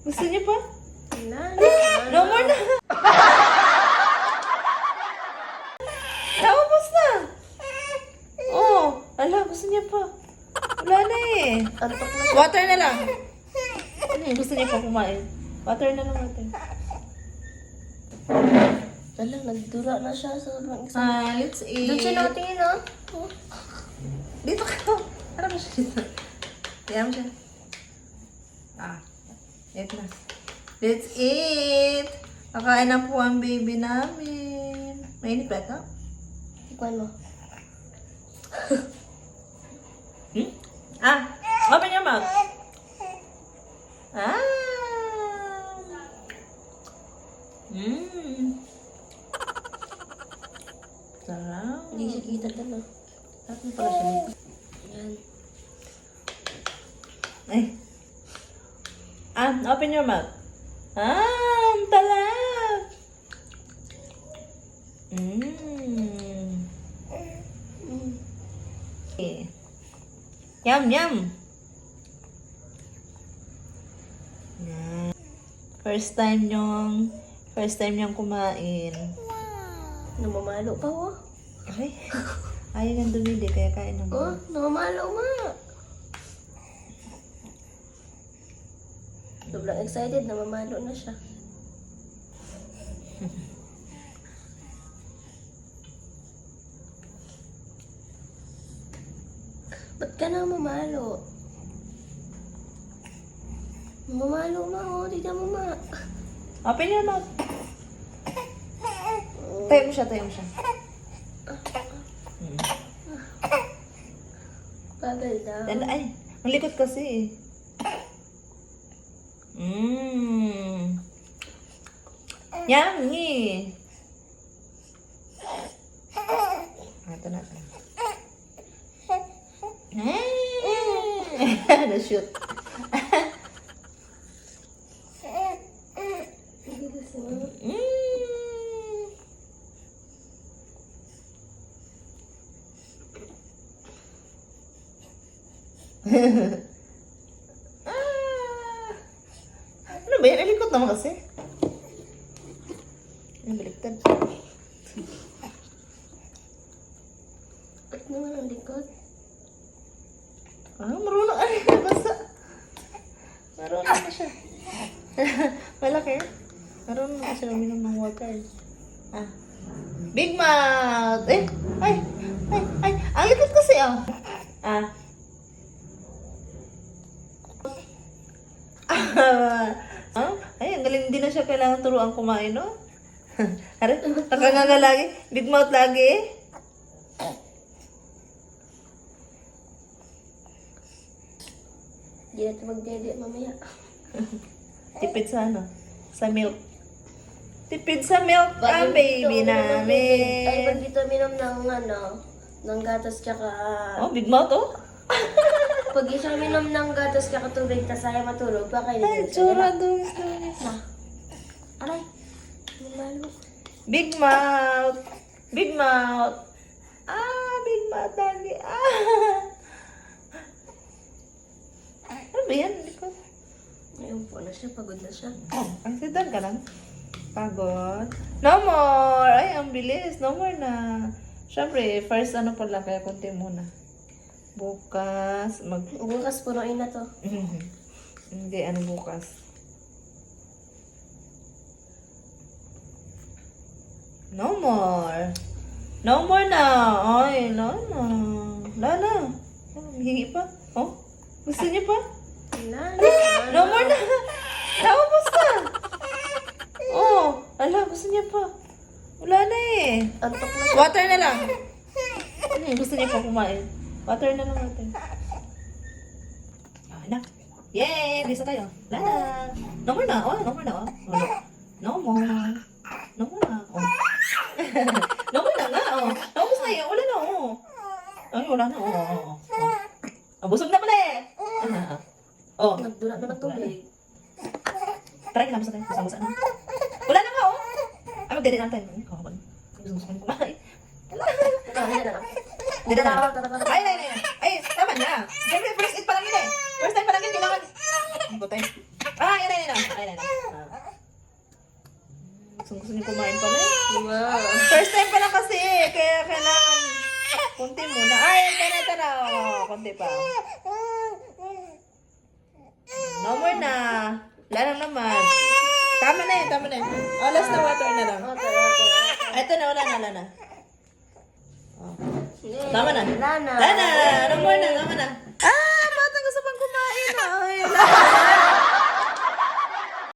Gusto niyo pa? Wala na. No more na. Naubos na. Oh, ala, gusto niya pa. Wala na eh. Antok na siya. Water na lang. Gusto niya pa kumain. Water na lang, water. Wala, nagdura na siya. Sobrang isa. Let's eat. Doon siya nakatingin, ha? Oh. Dito ka. Harap mo siya dito. Kaya mo siya. Eat na. Let's eat. Kakain na po ang baby namin. Mainit ba ito? Ikuan mo. Open your mouth. Sarap. Hindi siya kita doon, ha? Sarap na pala siya nito. Yan. Ay. Open your mouth. Ang talap. Okay. Yum, yum. Yan. First time niyong kumain. Namamalo pa, oh. Ay. Ayaw nang dumili, kaya kain naman. Oh, namamalo, ma. Sobrang excited, namamalo na siya. Ba't ka na mamalo? Mamalo, ma, oh. Tignan mo, ma. Open your mouth. Tayo mo siya, tayo mo siya. Bagal daw. Ay, ang likot kasi eh. Yummy! Ito na. Na-shoot. Ano ba yan? Alikot naman kasi. Ay, baliktad. Ba't naman ang likod? Marunong. Ay, nabasa. Marunong na siya. Malaki. Marunong na siya uminom ng water. Big mouth. Ay. Ang likod kasi, oh. Ay, ang galing din na siya kailangan turuan kumain, no? Are, nakanganga lagi. Big mouth lagi, eh. Hindi natin magdede mamaya. Tipid sa ano? Sa milk. Tipid sa milk ang baby Ay, namin. pag dito minom ng gatas tsaka... Oh, big mouth, oh. Pag isang minom ng gatas tsaka tubig, tas ayaw matulog, baka Ay, hindi tsura doon. Aray, lumalo. Big mouth. Big mouth. Big mouth lagi. Ano ba yan? Likod. Ayun po na siya, pagod na siya. Ang sidan ka lang. Pagod. No more. Ay, ang bilis. No more na. Siyempre, first ano pala, kaya konti muna. Bukas, Bukas punuin na to. Hindi, ano bukas? No more. No more na. Ay, no. Lala. Hihingi pa. Oh, gusto niyo pa? Wala na. No more na. Naubos na. Oh, ala, gusto niya pa. Wala na eh. Antok na siya. Water na lang. Gusto niya pa kumain. Water na lang, water. Na. Yay! Bisa tayo. Wala na. No more na. Oh, no more na. Oh. No more. No more na. Oh. No more na nga. Oh. Naubos na yun. Wala na. Oh. Ay, wala na. Oh. Busog na pala eh. Oh. Nagdura na ng tubig. Try ka na, basta tayo. Basta na. Wala na nga, oh. Ay, magdede na tayo. Kakabal. Gusto ko kumain. Kaya na lang. Dito na. Ay, tama na. Siyempre, first aid pa lang yun eh. First time pa lang yun, kailangan. Butay. Yan. Gusto niyo kumain pala eh. Wow. First time pa lang kasi eh. Kaya kailangan konti muna. Ay, tara. Oh, konti pa. No more na. Wala lang naman. Tama na yun. Oh, last na water na lang. Okay. Ito na, wala na. Oh. Tama na. Wala na. Wala na. No more na, tama na.